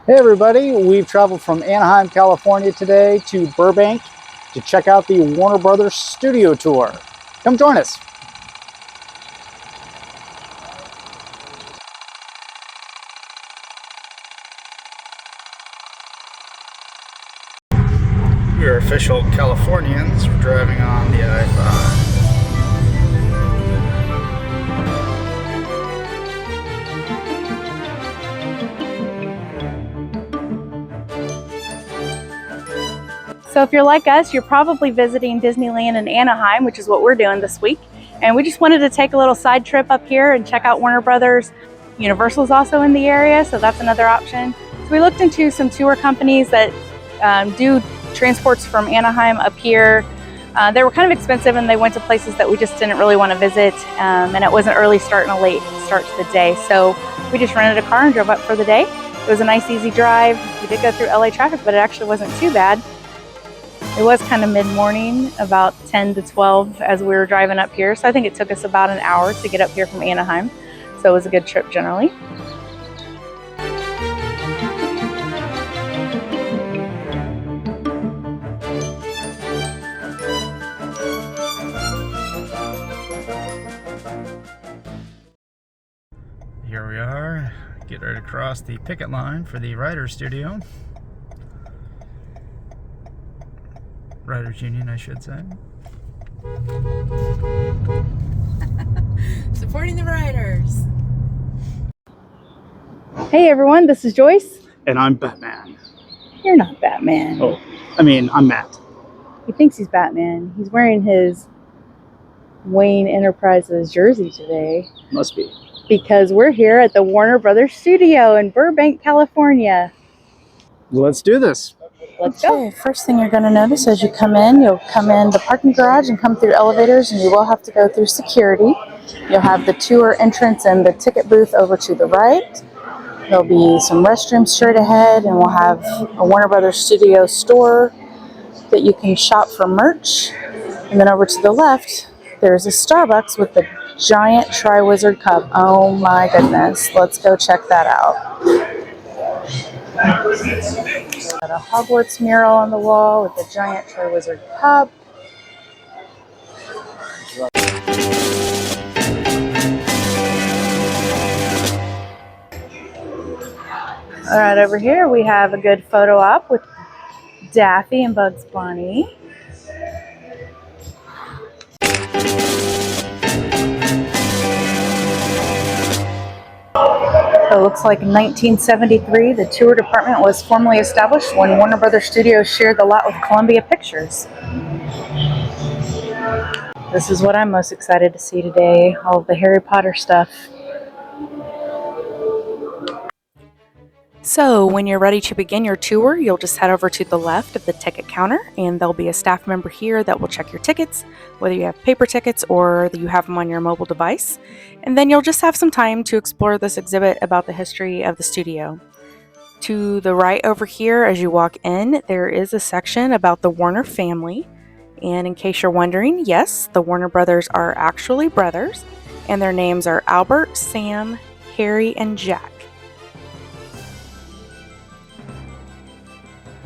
Hey everybody, we've traveled from Anaheim, California today to Burbank to check out the Warner Brothers studio tour. Come join us. We are official Californians. We're driving on the I-5. So if you're like us, you're probably visiting Disneyland in Anaheim, which is what we're doing this week. And we just wanted to take a little side trip up here and check out Warner Brothers. Universal's also in the area, so that's another option. So we looked into some tour companies that do transports from Anaheim up here. They were kind of expensive and they went to places that we just didn't really want to visit. And it was an early start and a late start to the day. So we just rented a car and drove up for the day. It was a nice, easy drive. We did go through LA traffic, but it actually wasn't too bad. It was kind of mid-morning, about 10 to 12 as we were driving up here. So I think it took us about an hour to get up here from Anaheim. So it was a good trip generally. Here we are, get right across the picket line for the Writers Studio. Writers Union, I should say. Supporting the writers. Hey everyone, this is Joyce. And I'm Batman. You're not Batman. Oh, I'm Matt. He thinks he's Batman. He's wearing his Wayne Enterprises jersey today. Must be. Because we're here at the Warner Brothers studio in Burbank, California. Let's do this. Let's go. First thing you're going to notice as you come in, you'll come in the parking garage and come through elevators, and you will have to go through security. You'll have the tour entrance and the ticket booth over to the right. There'll be some restrooms straight ahead, and we'll have a Warner Brothers studio store that you can shop for merch. And then over to the left, there's a Starbucks with the giant Tri-Wizard cup. Oh my goodness. Let's go check that out. Got a Hogwarts mural on the wall with the giant Tri-Wizard cup. All right, over here we have a good photo op with Daffy and Bugs Bunny. It looks like in 1973, the tour department was formally established when Warner Brothers Studios shared the lot with Columbia Pictures. This is what I'm most excited to see today, all of the Harry Potter stuff. So when you're ready to begin your tour, you'll just head over to the left of the ticket counter, and there'll be a staff member here that will check your tickets, whether you have paper tickets or you have them on your mobile device. And then you'll just have some time to explore this exhibit about the history of the studio. To the right over here, as you walk in, there is a section about the Warner family. And in case you're wondering, yes, the Warner Brothers are actually brothers, and their names are Albert, Sam, Harry, and Jack.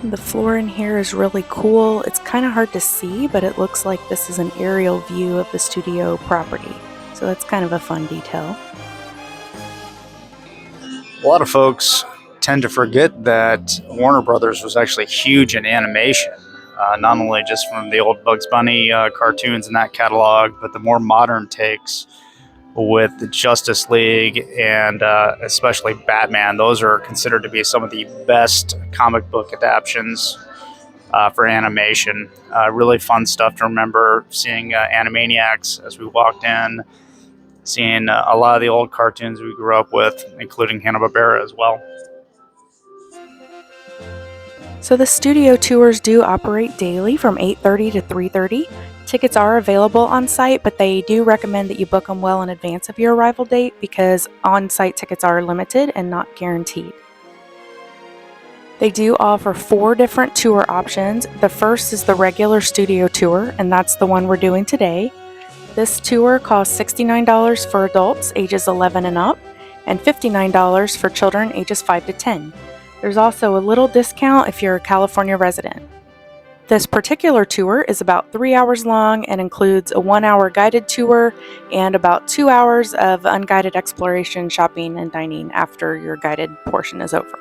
The floor in here is really cool. It's kind of hard to see, but it looks like this is an aerial view of the studio property. So that's kind of a fun detail. A lot of folks tend to forget that Warner Brothers was actually huge in animation. Not only just from the old Bugs Bunny cartoons in that catalog, but the more modern takes with the Justice League and especially Batman. Those are considered to be some of the best comic book adaptions for animation. Really fun stuff to remember, seeing Animaniacs as we walked in, seeing a lot of the old cartoons we grew up with, including Hanna-Barbera as well. So the studio tours do operate daily from 8:30 to 3:30. Tickets are available on site, but they do recommend that you book them well in advance of your arrival date because on-site tickets are limited and not guaranteed. They do offer 4 different tour options. The first is the regular studio tour, and that's the one we're doing today. This tour costs $69 for adults ages 11 and up, and $59 for children ages 5 to 10. There's also a little discount if you're a California resident. This particular tour is about 3 hours long and includes a 1-hour guided tour and about 2 hours of unguided exploration, shopping, and dining after your guided portion is over.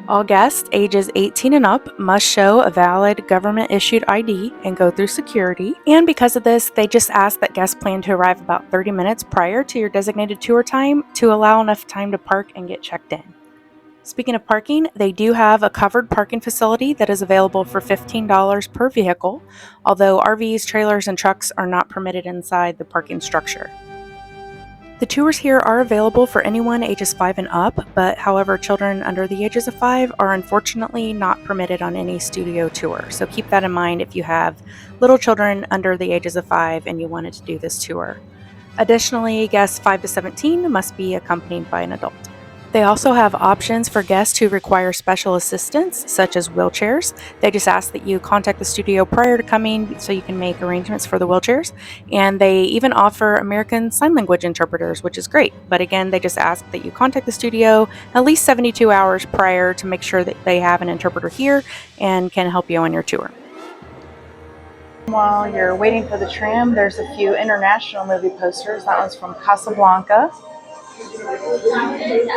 All guests ages 18 and up must show a valid government-issued ID and go through security. And because of this, they just ask that guests plan to arrive about 30 minutes prior to your designated tour time to allow enough time to park and get checked in. Speaking of parking, they do have a covered parking facility that is available for $15 per vehicle, although RVs, trailers, and trucks are not permitted inside the parking structure. The tours here are available for anyone ages 5 and up, but however, children under the ages of 5 are unfortunately not permitted on any studio tour. So keep that in mind if you have little children under the ages of 5 and you wanted to do this tour. Additionally, guests 5 to 17 must be accompanied by an adult. They also have options for guests who require special assistance, such as wheelchairs. They just ask that you contact the studio prior to coming so you can make arrangements for the wheelchairs. And they even offer American Sign Language interpreters, which is great. But again, they just ask that you contact the studio at least 72 hours prior to make sure that they have an interpreter here and can help you on your tour. While you're waiting for the tram, there's a few international movie posters. That one's from Casablanca.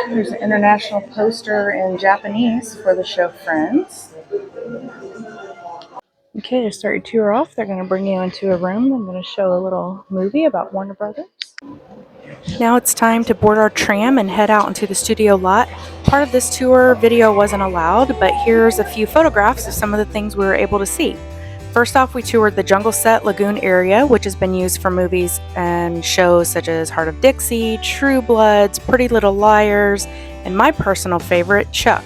There's an international poster in Japanese for the show Friends. Okay, to start your tour off, they're going to bring you into a room. I'm going to show a little movie about Warner Brothers. Now it's time to board our tram and head out into the studio lot. Part of this tour, video wasn't allowed, but here's a few photographs of some of the things we were able to see. First off, we toured the Jungle Set Lagoon area, which has been used for movies and shows such as Heart of Dixie, True Bloods, Pretty Little Liars, and my personal favorite, Chuck.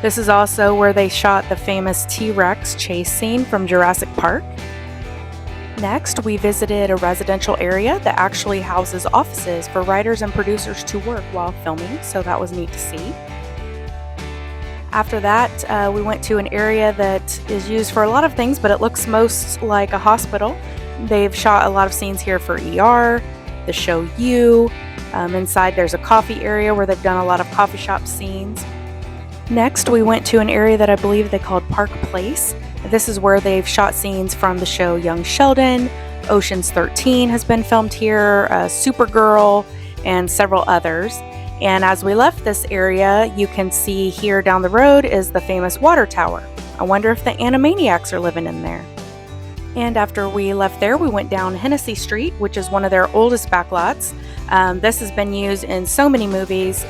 This is also where they shot the famous T-Rex chase scene from Jurassic Park. Next, we visited a residential area that actually houses offices for writers and producers to work while filming, so that was neat to see. After that, we went to an area that is used for a lot of things, but it looks most like a hospital. They've shot a lot of scenes here for ER, the show You. Inside there's a coffee area where they've done a lot of coffee shop scenes. Next, we went to an area that I believe they called Park Place. This is where they've shot scenes from the show Young Sheldon, Ocean's 13 has been filmed here, Supergirl, and several others. And as we left this area, you can see here down the road is the famous water tower. I wonder if the Animaniacs are living in there. And after we left there, we went down Hennessy Street, which is one of their oldest backlots. This has been used in so many movies.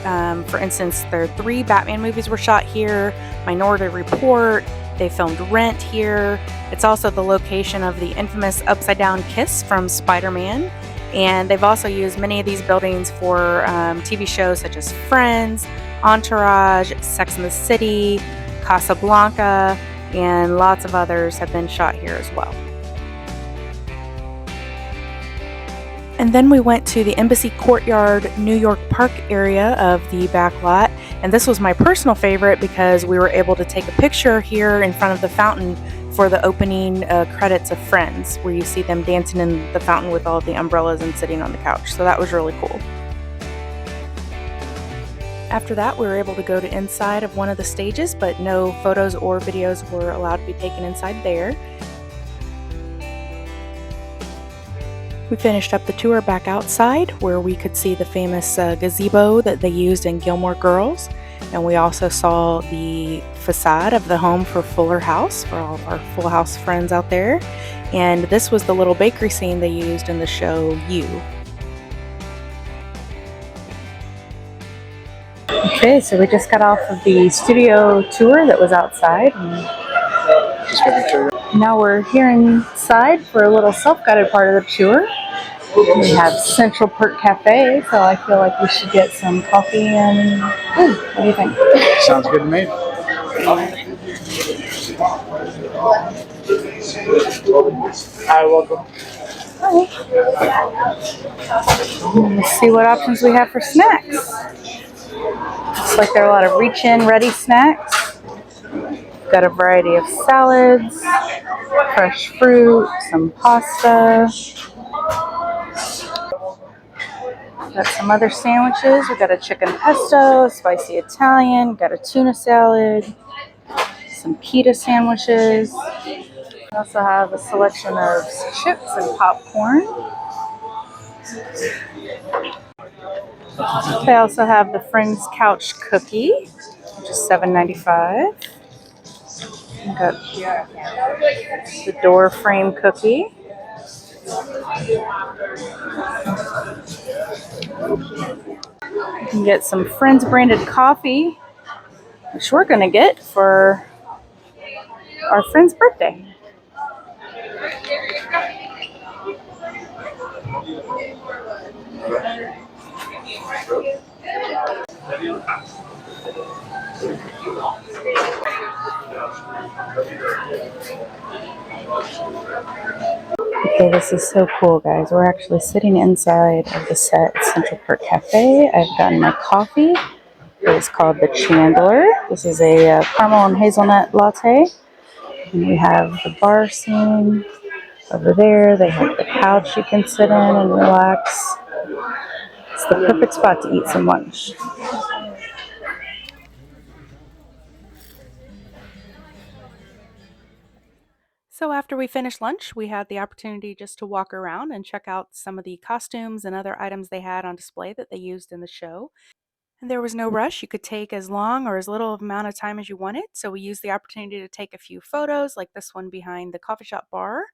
For instance, their 3 Batman movies were shot here, Minority Report, they filmed Rent here. It's also the location of the infamous Upside Down Kiss from Spider-Man. And they've also used many of these buildings for TV shows such as Friends, Entourage, Sex and the City, Casablanca, and lots of others have been shot here as well. And then we went to the Embassy Courtyard, New York Park area of the backlot. And this was my personal favorite because we were able to take a picture here in front of the fountain for the opening credits of Friends, where you see them dancing in the fountain with all of the umbrellas and sitting on the couch. So that was really cool. After that, we were able to go to inside of one of the stages, but no photos or videos were allowed to be taken inside there. We finished up the tour back outside, where we could see the famous gazebo that they used in Gilmore Girls. And we also saw the facade of the home for Fuller House, for all of our Full House friends out there. And this was the little bakery scene they used in the show You. Okay, so we just got off of the studio tour that was outside. Now we're here inside for a little self-guided part of the tour. We have Central Perk Cafe, so I feel like we should get some coffee and food. What do you think? Sounds good to me. Hi, welcome. Hi. Let's see what options we have for snacks. Looks like there are a lot of reach-in ready snacks. Got a variety of salads, fresh fruit, some pasta. Got some other sandwiches. We got a chicken pesto, spicy Italian, got a tuna salad, some pita sandwiches. We also have a selection of chips and popcorn. They also have the Friends Couch Cookie, which is $7.95. We got the door frame cookie. You can get some Friends branded coffee, which we're going to get for our friend's birthday. Okay, this is so cool, guys. We're actually sitting inside of the set at Central Perk Cafe. I've gotten my coffee. It is called the Chandler. This is a caramel and hazelnut latte. And we have the bar scene over there. They have the couch you can sit in and relax. It's the perfect spot to eat some lunch. So after we finished lunch, we had the opportunity just to walk around and check out some of the costumes and other items they had on display that they used in the show. And there was no rush. You could take as long or as little amount of time as you wanted. So we used the opportunity to take a few photos, like this one behind the coffee shop bar,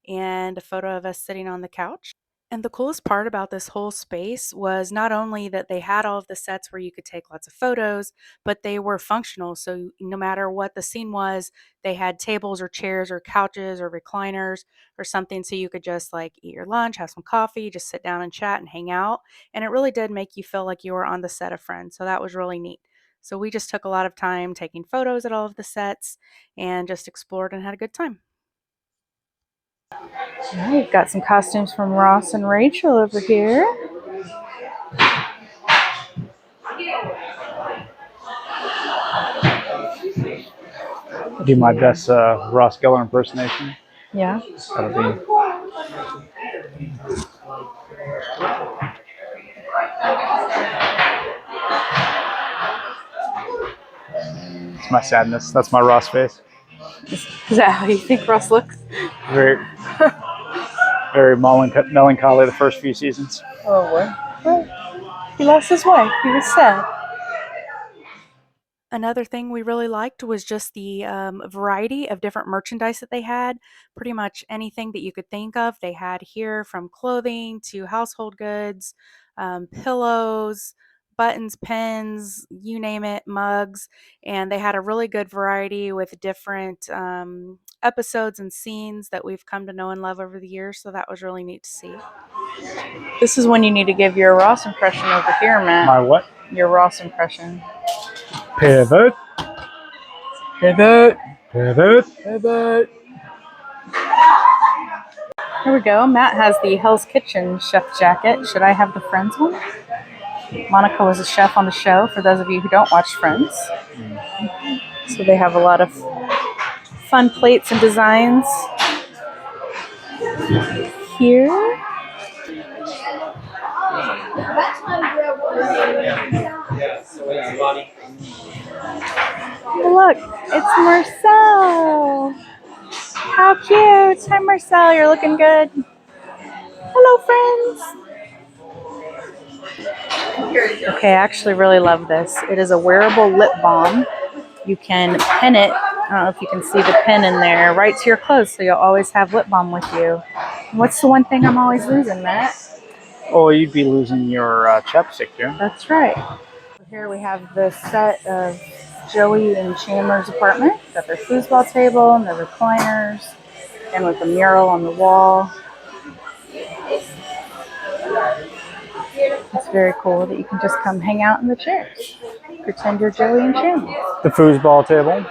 and a photo of us sitting on the couch. And the coolest part about this whole space was not only that they had all of the sets where you could take lots of photos, but they were functional. So no matter what the scene was, they had tables or chairs or couches or recliners or something so you could just like eat your lunch, have some coffee, just sit down and chat and hang out. And it really did make you feel like you were on the set of Friends. So that was really neat. So we just took a lot of time taking photos at all of the sets and just explored and had a good time. We've got some costumes from Ross and Rachel over here. Do my best Ross Geller impersonation. Yeah. That'll be. It's my sadness. That's my Ross face. Is that how you think Ross looks? Very, very melancholy the first few seasons. Oh, what? Well, he lost his wife. He was sad. Another thing we really liked was just the variety of different merchandise that they had. Pretty much anything that you could think of, they had here, from clothing to household goods, pillows, buttons, pens, you name it, mugs. And they had a really good variety with different episodes and scenes that we've come to know and love over the years. So that was really neat to see. This is when you need to give your Ross impression over here, Matt. My what? Your Ross impression. Pivot. Pivot. Pivot. Pivot. Here we go. Matt has the Hell's Kitchen chef jacket. Should I have the Friends one? Monica was a chef on the show, for those of you who don't watch Friends. So they have a lot of fun plates and designs here. Look, it's Marcel. How cute. Hi, Marcel. You're looking good. Hello, friends. Okay, I actually really love this. It is a wearable lip balm. You can pin it. I don't know if you can see the pin in there, right to your clothes, so you'll always have lip balm with you. What's the one thing I'm always losing, Matt? Oh, you'd be losing your chapstick here. That's right. Here we have the set of Joey and Chandler's apartment. Got their foosball table and their recliners, and with a mural on the wall. It's very cool that you can just come hang out in the chairs. Pretend you're Joey and Chandler. The foosball table.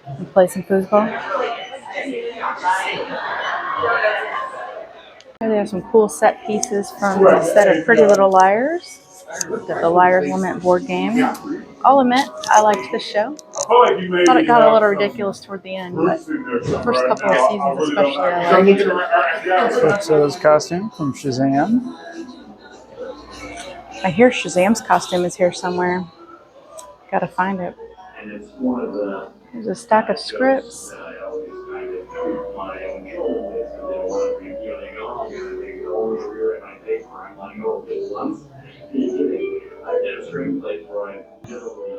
And play some foosball. Here they have some cool set pieces from the set of Pretty Little Liars. Got the Liars Lament board game. I'll admit, I liked this show. Thought it got a little ridiculous toward the end, but the first couple of seasons especially I liked. Goodzilla's costume from Shazam. I hear Shazam's costume is here somewhere. Gotta find it. There's a stack of scripts.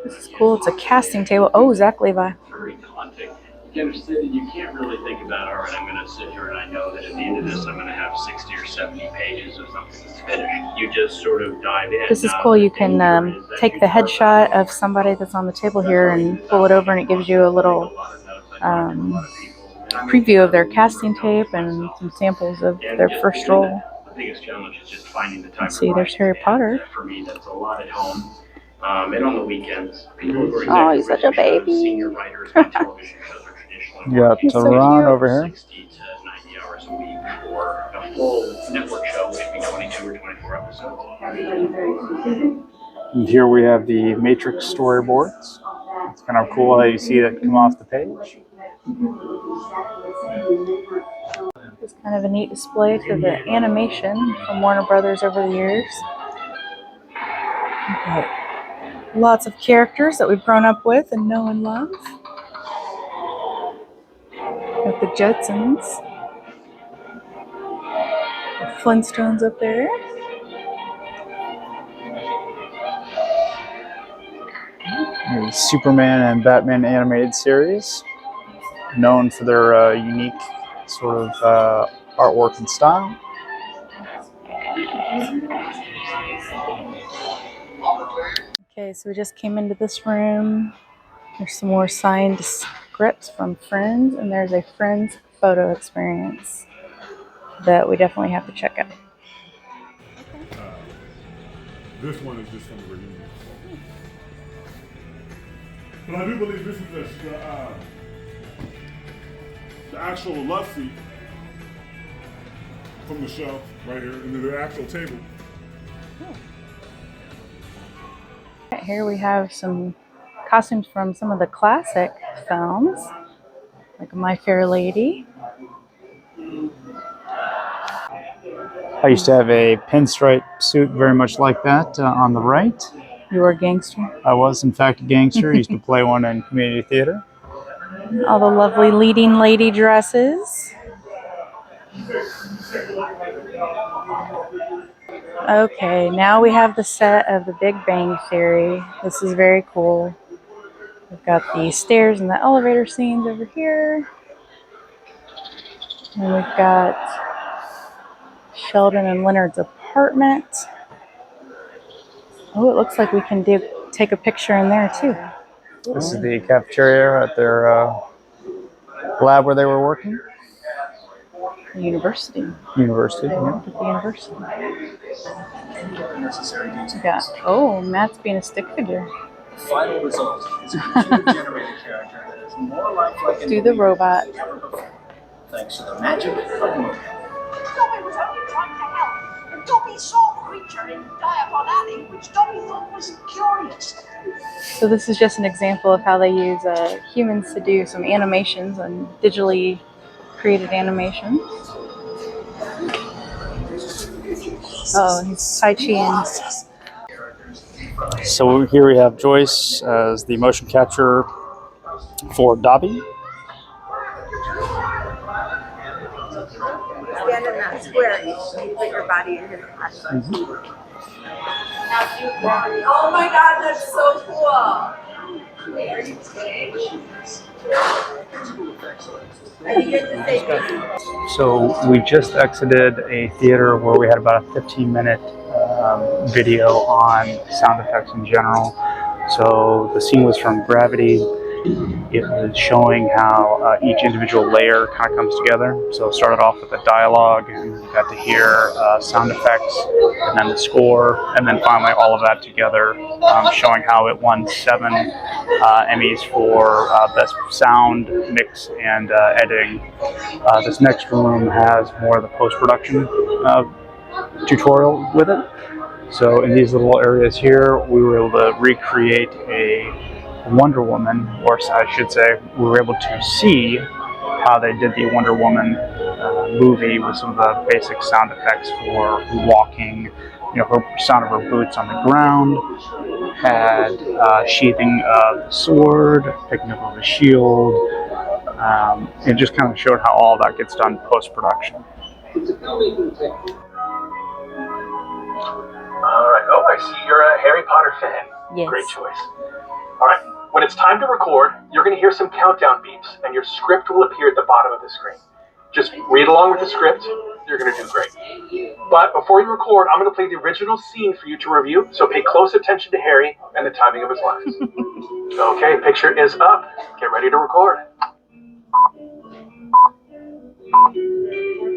This is cool. It's a casting table. Oh, Zach Levi. You can't really think about, all right, I'm going to sit here and I know that at the end of this I'm going to have 60 or 70 pages of something that's finished. You just sort of dive in. This is cool. You can take the headshot of somebody that's on the table here and pull it over, and it gives you a little preview of their casting tape and some samples of their first role. The biggest challenge is just finding the time. Let's see, there's Harry Potter. For me, that's a lot at home. And on the weekends, people who are Oh, he's such a baby. Senior writers on television shows are traditionally You got He's so Ron cute. over here. 60 to 90 hours a week for a full network show, which would be 22 or 24 episodes. And here we have the Matrix storyboards. It's kind of cool how you see that come off the page. It's kind of a neat display to the animation from Warner Brothers over the years. Okay. Lots of characters that we've grown up with and know and love. Got the Jetsons. The Flintstones up there. The Superman and Batman animated series, known for their unique sort of artwork and style. Okay, so we just came into this room. There's some more signed scripts from Friends, and there's a Friends photo experience that we definitely have to check out. This one is just from the reunion. But I do believe this is the actual love seat from the shelf right here, and then the actual table. Here we have some costumes from some of the classic films, like My Fair Lady. I used to have a pinstripe suit very much like that on the right. You were a gangster. I was, in fact, a gangster. I used to play one in community theater. All the lovely leading lady dresses. Okay, now we have the set of The Big Bang Theory. This is very cool. We've got the stairs and the elevator scenes over here. And we've got Sheldon and Leonard's apartment. Oh, it looks like we can take a picture in there too. This is the cafeteria at their lab where they were working. The university. University, They yeah. worked at the university. We got, oh, Matt's being a stick figure. The final result is a computer-generated character that is more lifelike Let's do the robot. than ever before, thanks to the magic of movement. Dobby was only trying to help, and Dobby saw a creature in Diagon Alley, which Dobby thought was curious. So this is just an example of how they use humans to do some animations and digitally created animations. Oh, and he's Tai Chi. So here we have Joyce as the motion capture for Dobby. Stand in that square. You put your body in his body. Oh my God, that's so cool. Wait, are you kidding? I think you have to say So we just exited a theater where we had about a 15-minute video on sound effects in general. So the scene was from Gravity. It was showing how each individual layer kind of comes together. So it started off with the dialogue, and you got to hear sound effects, and then the score, and then finally all of that together, showing how it won 7 Emmys for Best Sound, Mix, and Editing. This next room has more of the post-production tutorial with it. So in these little areas here, we were able to recreate a Wonder Woman, or I should say, we were able to see how they did the Wonder Woman movie with some of the basic sound effects for walking, her sound of her boots on the ground, had sheathing of the sword, picking up of a shield. It just kind of showed how all that gets done post-production. All right. Oh, I see you're a Harry Potter fan. Yes. Great choice. All right. When it's time to record, you're going to hear some countdown beeps, and your script will appear at the bottom of the screen. Just read along with the script. You're going to do great. But before you record, I'm going to play the original scene for you to review, so pay close attention to Harry and the timing of his lines. Okay, picture is up. Get ready to record.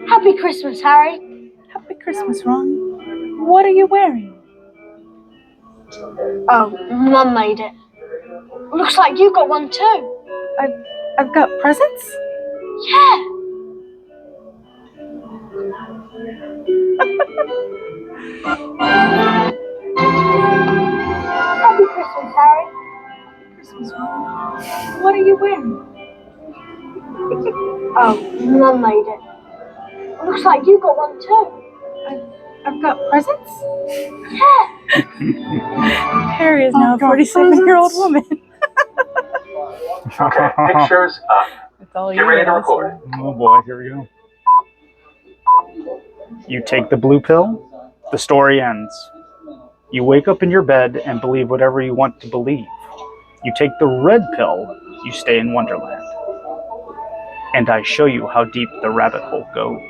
Happy Christmas, Harry. Happy Christmas, Ron. What are you wearing? Oh, Mum made it. Looks like you got one too. I've got presents? Yeah. Happy Christmas, Harry. Christmas, Ron. What are you wearing? Oh, Mum made it. Looks like you got one too. I've got presents? Yeah. Harry is now a 47-year-old woman. Okay, picture's up. That's all Get ready to record. Oh boy, here we go. You take the blue pill, the story ends. You wake up in your bed and believe whatever you want to believe. You take the red pill, you stay in Wonderland. And I show you how deep the rabbit hole goes.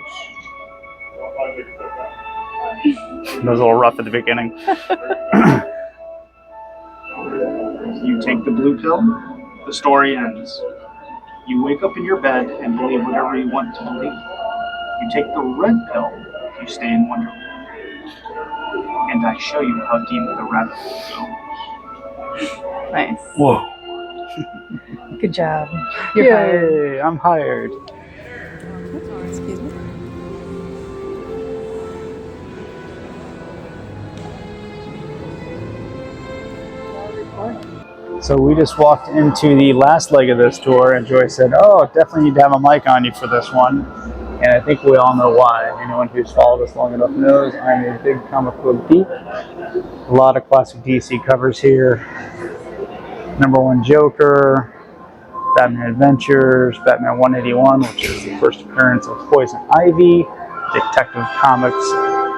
That was a little rough at the beginning. You take the blue pill, the story ends. You wake up in your bed and believe whatever you want to believe. You take the red pill, you stay in Wonderland. And I show you how deep the rabbit hole goes. Nice. Whoa. Good job. You're hired. Yay, I'm hired. Excuse me. So we just walked into the last leg of this tour, and Joy said, "Oh, definitely need to have a mic on you for this one." And I think we all know why. Anyone who's followed us long enough knows I'm a big comic book geek. A lot of classic DC covers here. #1 Joker, Batman Adventures, Batman 181, which is the first appearance of Poison Ivy, Detective Comics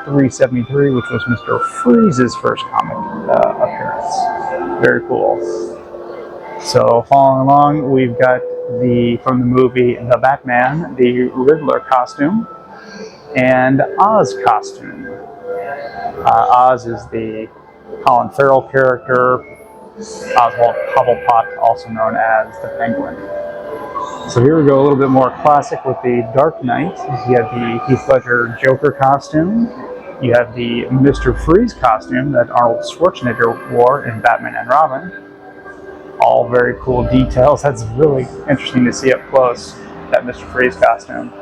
373, which was Mr. Freeze's first comic appearance. Very cool. So following along, we've got from the movie The Batman, the Riddler costume, and Oz costume. Oz is the Colin Farrell character, Oswald Cobblepot, also known as the Penguin. So here we go, a little bit more classic with the Dark Knight. You have the Heath Ledger Joker costume. You have the Mr. Freeze costume that Arnold Schwarzenegger wore in Batman and Robin. All very cool details. That's really interesting to see up close, that Mr. Freeze costume.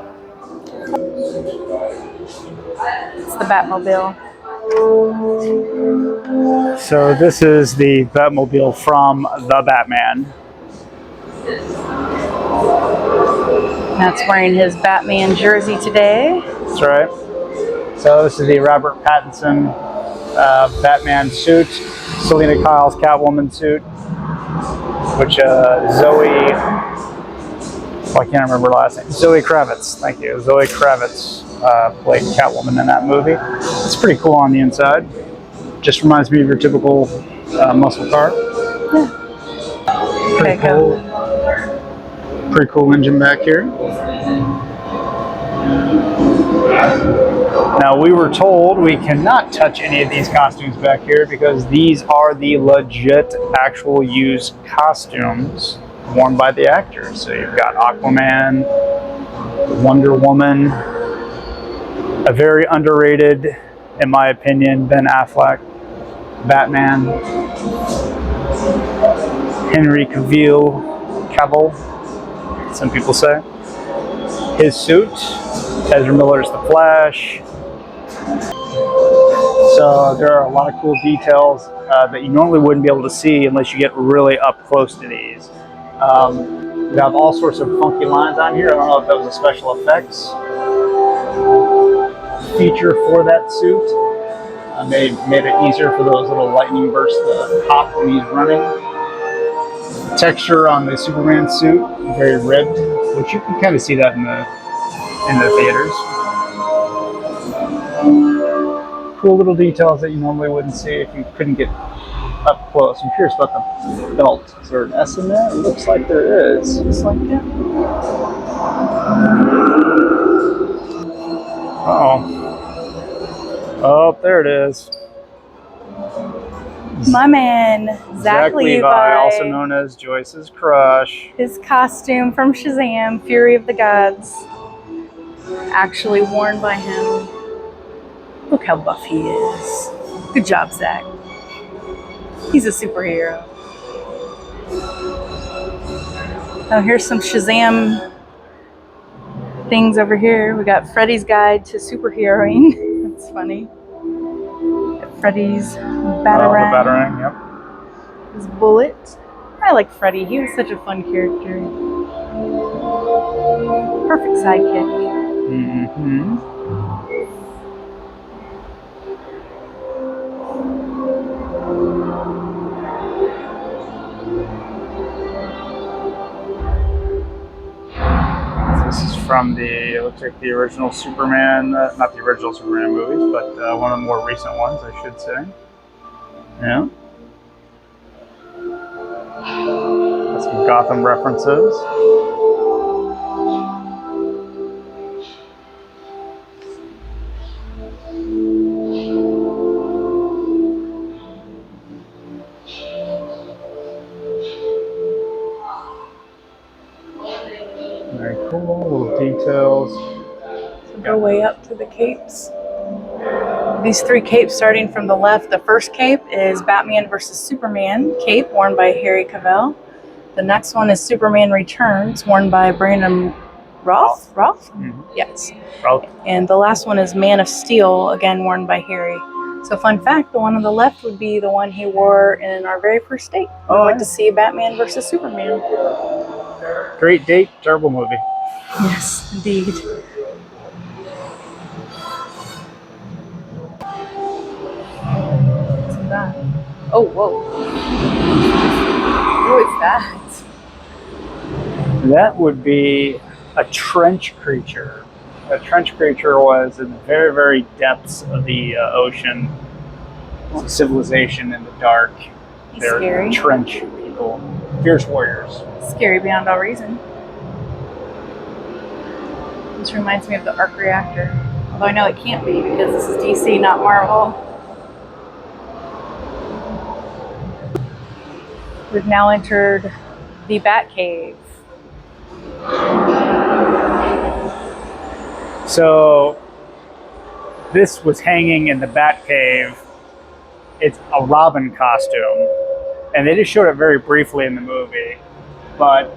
It's the Batmobile. So this is the Batmobile from The Batman. That's wearing his Batman jersey today. That's right. So this is the Robert Pattinson Batman suit, Selena Kyle's Catwoman suit, which Zoe, I can't remember her last name, Zoe Kravitz, thank you. Zoe Kravitz played Catwoman in that movie. It's pretty cool on the inside. Just reminds me of your typical muscle car. Yeah. Pretty cool. Pretty cool engine back here. Now we were told we cannot touch any of these costumes back here because these are the legit, actual used costumes worn by the actors. So you've got Aquaman, Wonder Woman, a very underrated, in my opinion, Ben Affleck, Batman, Henry Cavill, some people say. His suit, Ezra Miller's The Flash. So there are a lot of cool details that you normally wouldn't be able to see unless you get really up close to these. We have all sorts of funky lines on here. I don't know if that was a special effects feature for that suit. They made it easier for those little lightning bursts to pop when he's running. Texture on the Superman suit, very ribbed, which you can kind of see that in the theaters. Cool little details that you normally wouldn't see if you couldn't get up close. I'm curious about the belt. Is there an S in there? It looks like there is. Just like that. Uh-oh. Oh, there it is. My man, Zach Levi, also known as Joyce's crush. His costume from Shazam, Fury of the Gods, actually worn by him. Look how buff he is. Good job, Zach. He's a superhero. Oh, here's some Shazam things over here. We got Freddy's Guide to Superheroing. That's funny. Freddy's Batarang. The Batarang, yep. His bullet. I like Freddy. He was such a fun character. Perfect sidekick. Mm-hmm. This is from it looks like the original Superman, not the original Superman movies, but one of the more recent ones, I should say. Yeah. Got some Gotham references. Very cool, little details. So go way up to the capes. These three capes starting from the left. The first cape is Batman versus Superman cape worn by Harry Cavill. The next one is Superman Returns worn by Brandon Roth? Mm-hmm. Yes. Roth. And the last one is Man of Steel, again worn by Harry. So fun fact, the one on the left would be the one he wore in our very first date. We went to see Batman versus Superman. Great date, terrible movie. Yes, indeed. What's that? Oh, whoa. Who is that? That would be a trench creature. A trench creature was in the very, very depths of the ocean. It's a civilization in the dark. They're Scary. trench people, fierce warriors. Scary beyond all reason. This reminds me of the arc reactor. Although I know it can't be because this is DC, not Marvel. We've now entered the Batcave. So this was hanging in the Batcave. It's a Robin costume, and they just showed it very briefly in the movie. But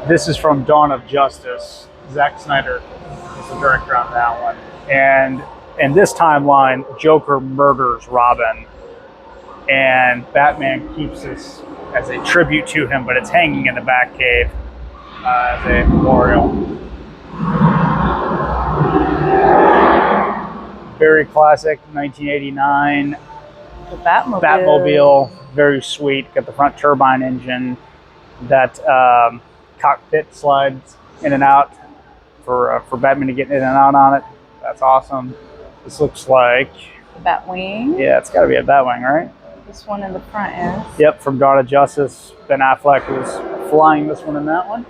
this is from Dawn of Justice. Zack Snyder is the director on that one. And in this timeline, Joker murders Robin, and Batman keeps this as a tribute to him, but it's hanging in the Batcave as a memorial. Very classic 1989 The Batmobile. Batmobile, very sweet. Got the front turbine engine. That cockpit slides in and out for Batman to get in and out on it. That's awesome. This looks like The Batwing. yeah, it's got to be a Batwing, right? This one in the front is. Yep, from Dawn of Justice. Ben Affleck was flying this one and that one.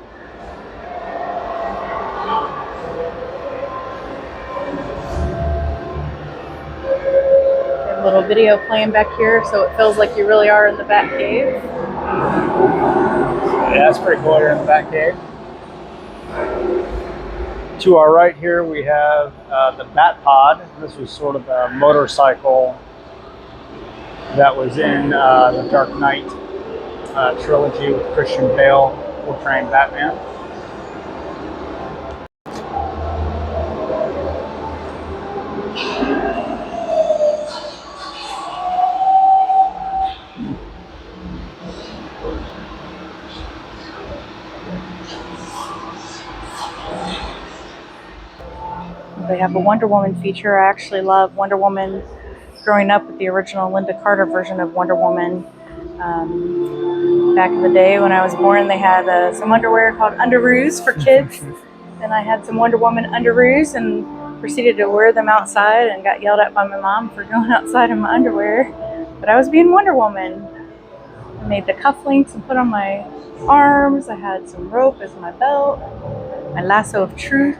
A little video playing back here, so it feels like you really are in the Batcave. Yeah, that's pretty cool here in the Batcave. To our right here, we have the Bat Pod. This was sort of a motorcycle that was in the Dark Knight trilogy with Christian Bale portraying Batman. They have a Wonder Woman feature. I actually love Wonder Woman. Growing up with the original Linda Carter version of Wonder Woman. Back in the day when I was born, they had some underwear called underoos for kids. And I had some Wonder Woman underoos and proceeded to wear them outside and got yelled at by my mom for going outside in my underwear. But I was being Wonder Woman. I made the cufflinks and put on my arms. I had some rope as my belt, my lasso of truth.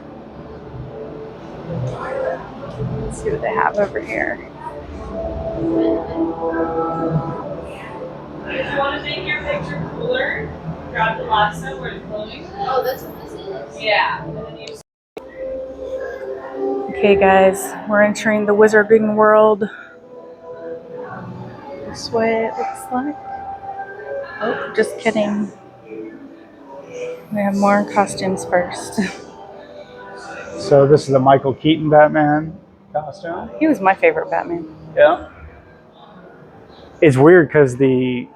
Let's see what they have over here. If you want to make your picture cooler, grab the lasso where it's glowing. Oh, that's what this is? Yeah. And then you... Okay guys, we're entering the wizarding world. This way it looks like. Oh, just kidding. We have more costumes first. So this is the Michael Keaton Batman costume. He was my favorite Batman. Yeah. It's weird because the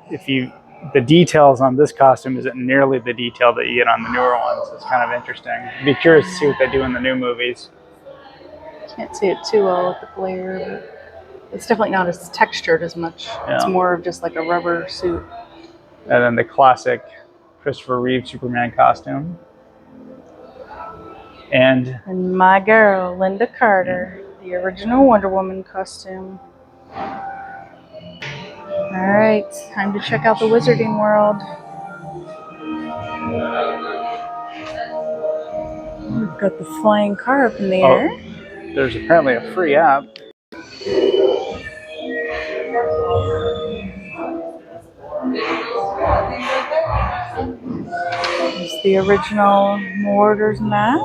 details on this costume isn't nearly the detail that you get on the newer ones. It's kind of interesting. I'd be curious to see what they do in the new movies. Can't see it too well with the glare, but it's definitely not as textured as much. Yeah. It's more of just like a rubber suit. And then the classic Christopher Reeve Superman costume. And my girl, Linda Carter, the original Wonder Woman costume. Alright, time to check out the wizarding world. We've got the flying car up in the air. There's apparently a free app. There's the original Mordor's map.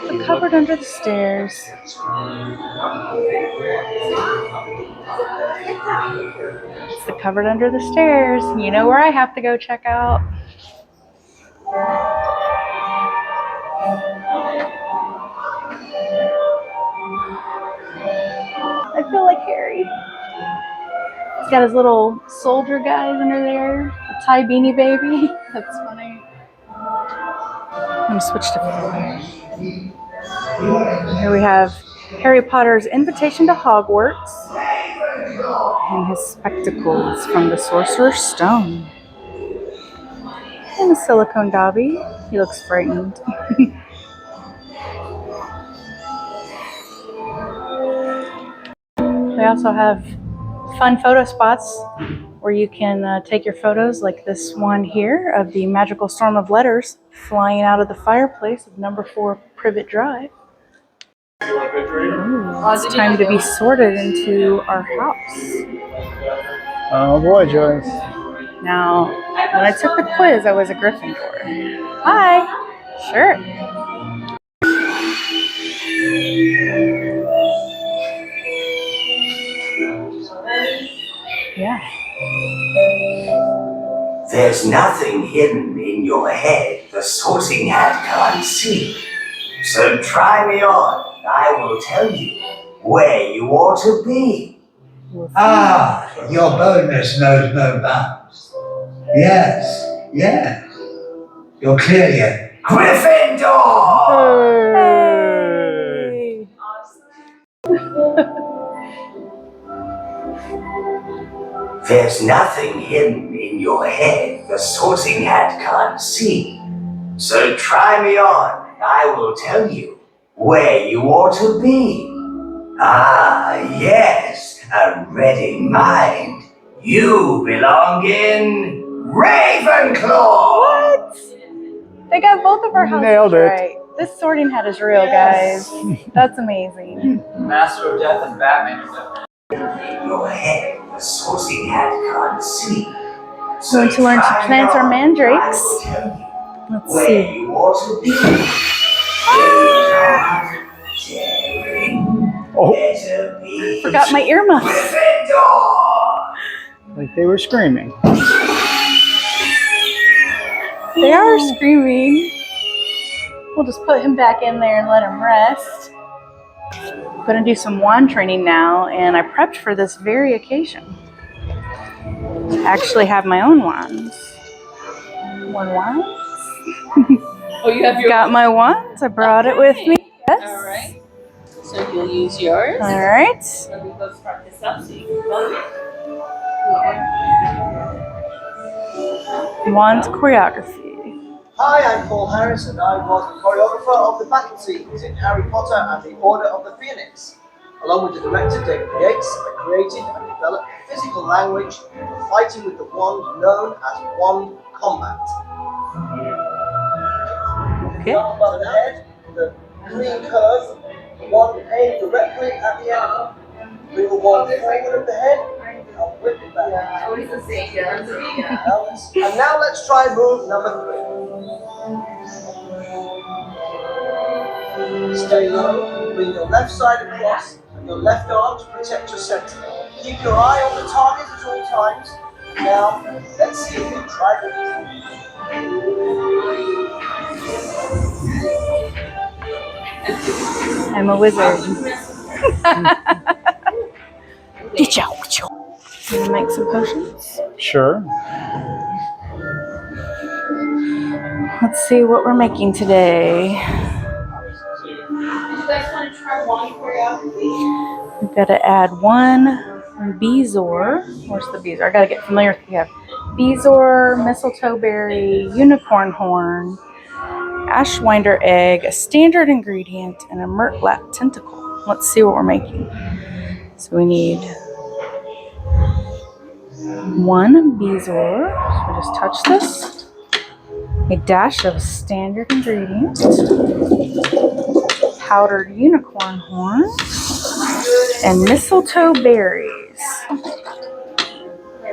The cupboard under the stairs. It's the cupboard under the stairs. You know where I have to go check out. I feel like Harry. He's got his little soldier guys under there. A tie beanie baby. That's funny. I'm gonna switch to fire. Here we have Harry Potter's Invitation to Hogwarts and his spectacles from the Sorcerer's Stone. And a silicone Dobby. He looks frightened. They also have fun photo spots where you can take your photos, like this one here of the magical storm of letters flying out of the fireplace of number 4 Privet Drive. Ooh, it's time to be sorted into our house. Oh boy, Joyce. Now, when I took the quiz, I was a Gryffindor. Hi. Sure. Yeah. There's nothing hidden in your head the sorting hat can't see. So try me on, and I will tell you where you ought to be. Ah, your boldness knows no bounds. Yes, yes. You're clearly a Gryffindor! Hey. There's nothing hidden in your head the sorting hat can't see. So try me on, and I will tell you where you ought to be. Ah, yes, a ready mind. You belong in Ravenclaw! What? They got both of our houses Nailed it. right. This sorting hat is real, guys. That's amazing. Master of Death and Batman. In your head, the sorting hat can't see. Going to learn to try me plant our on, mandrakes. I will tell you Let's where see. you ought to be. Daring, better be. Forgot my earmuffs. Gryffindor! Like they were screaming. They are screaming. We'll just put him back in there and let him rest. I'm gonna do some wand training now, and I prepped for this very occasion. I actually have my own wands. One wands? Oh, you have your Got my wands. I brought it with me. Yes. All right. So you'll use yours. All right. Let me go start this up so you can go. Wands choreography. Hi, I'm Paul Harris, and I was the choreographer of the battle scenes in Harry Potter and the Order of the Phoenix. Along with the director David Yates, I created and developed a physical language for fighting with the wand known as wand combat. Okay. Above the head, the clean curve, the wand aimed directly at the enemy. Move the wand forward of the head and whip it back. Always the same. Yeah. And now let's try move number 3. Stay low, bring your left side across and your left arm to protect your center. Keep your eye on the target at all times. Now, let's see if you try this. I'm a wizard. Gonna make some potions. Sure. Let's see what we're making today. You guys want to try one choreography? We've got to add one Bezoar. Where's the Bezoar? I gotta get familiar with what we have. Bezoar, mistletoe berry, unicorn horn, ashwinder egg, a standard ingredient, and a murtlap tentacle. Let's see what we're making. So we need one Bezoar. So we just touch this. A dash of standard ingredient, powdered unicorn horn, and mistletoe berries.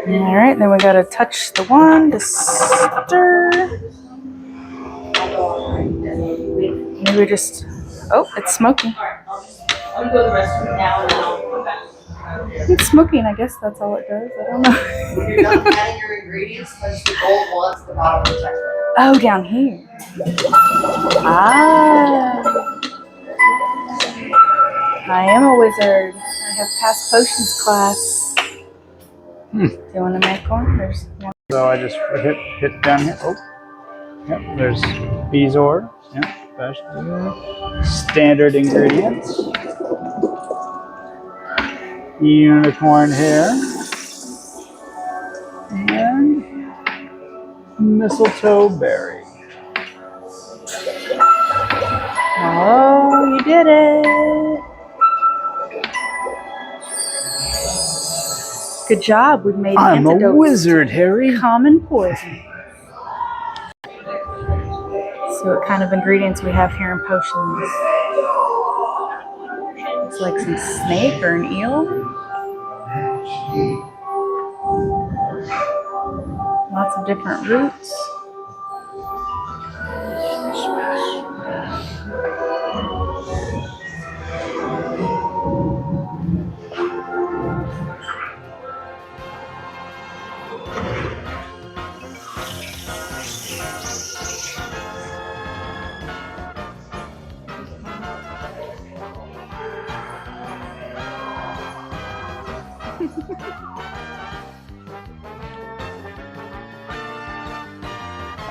All right, then we gotta touch the wand to stir. Maybe just, oh, it's smoking. I'll go to the restroom now and I'll come back. It's smoking, I guess that's all it does. I don't know. If you're done adding your ingredients, punch the gold ones at the bottom of the checkbook. Oh, down here. Ah. I am a wizard. I have passed potions class. Do you want to make one? There's one. So I just hit down here. Oh, yep. There's Bezoar. Yep. Standard ingredients. Unicorn hair. And mistletoe berry. Oh, you did it. Good job. We've made I'm a antidotes wizard, Harry. to common poison. See what kind of ingredients we have here in potions. It's like some snake or an eel. Lots of different roots.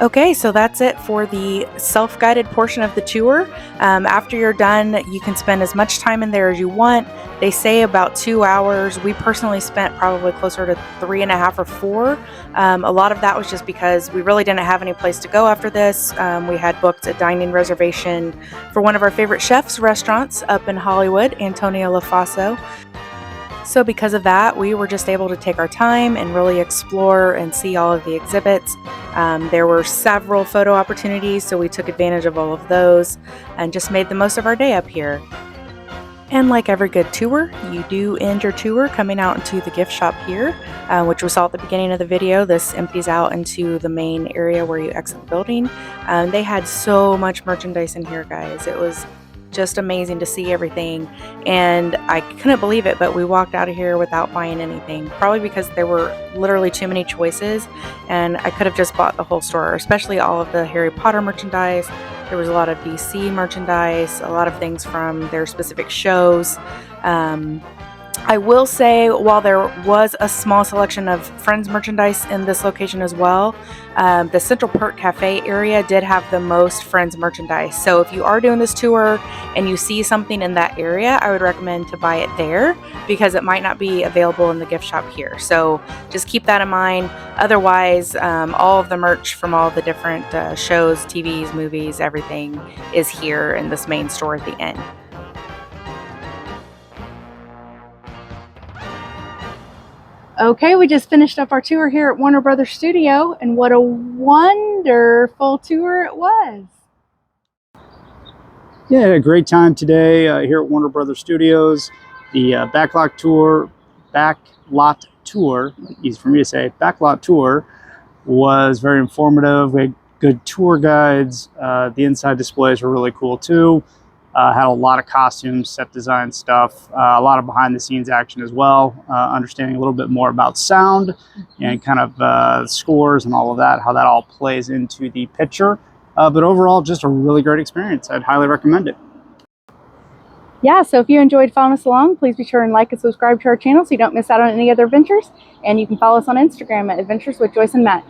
Okay, so that's it for the self-guided portion of the tour. After you're done, you can spend as much time in there as you want. They say about 2 hours. We personally spent probably closer to 3.5 or 4. A lot of that was just because we really didn't have any place to go after this. We had booked a dining reservation for one of our favorite chefs' restaurants up in Hollywood, Antonio LaFaso. So because of that, we were just able to take our time and really explore and see all of the exhibits. There were several photo opportunities, so we took advantage of all of those and just made the most of our day up here. And like every good tour, you do end your tour coming out into the gift shop here, which we saw at the beginning of the video. This empties out into the main area where you exit the building. They had so much merchandise in here, guys. It was just amazing to see everything, and I couldn't believe it, but we walked out of here without buying anything, probably because there were literally too many choices and I could have just bought the whole store, especially all of the Harry Potter merchandise. There was a lot of DC merchandise, a lot of things from their specific shows. I will say, while there was a small selection of Friends merchandise in this location as well, the Central Perk Cafe area did have the most Friends merchandise. So if you are doing this tour and you see something in that area, I would recommend to buy it there because it might not be available in the gift shop here. So just keep that in mind. Otherwise, all of the merch from all the different shows, TVs, movies, everything is here in this main store at the end. Okay, we just finished up our tour here at Warner Brothers Studio, and what a wonderful tour it was. Yeah, I had a great time today here at Warner Brothers Studios. The backlot tour, easy for me to say, backlot tour was very informative. We had good tour guides. The inside displays were really cool too. Had a lot of costumes, set design stuff, a lot of behind the scenes action as well, understanding a little bit more about sound and kind of scores and all of that, how that all plays into the picture. But overall, just a really great experience. I'd highly recommend it. Yeah, so if you enjoyed following us along, please be sure and like and subscribe to our channel so you don't miss out on any other adventures. And you can follow us on Instagram at Adventures with Joyce and Matt.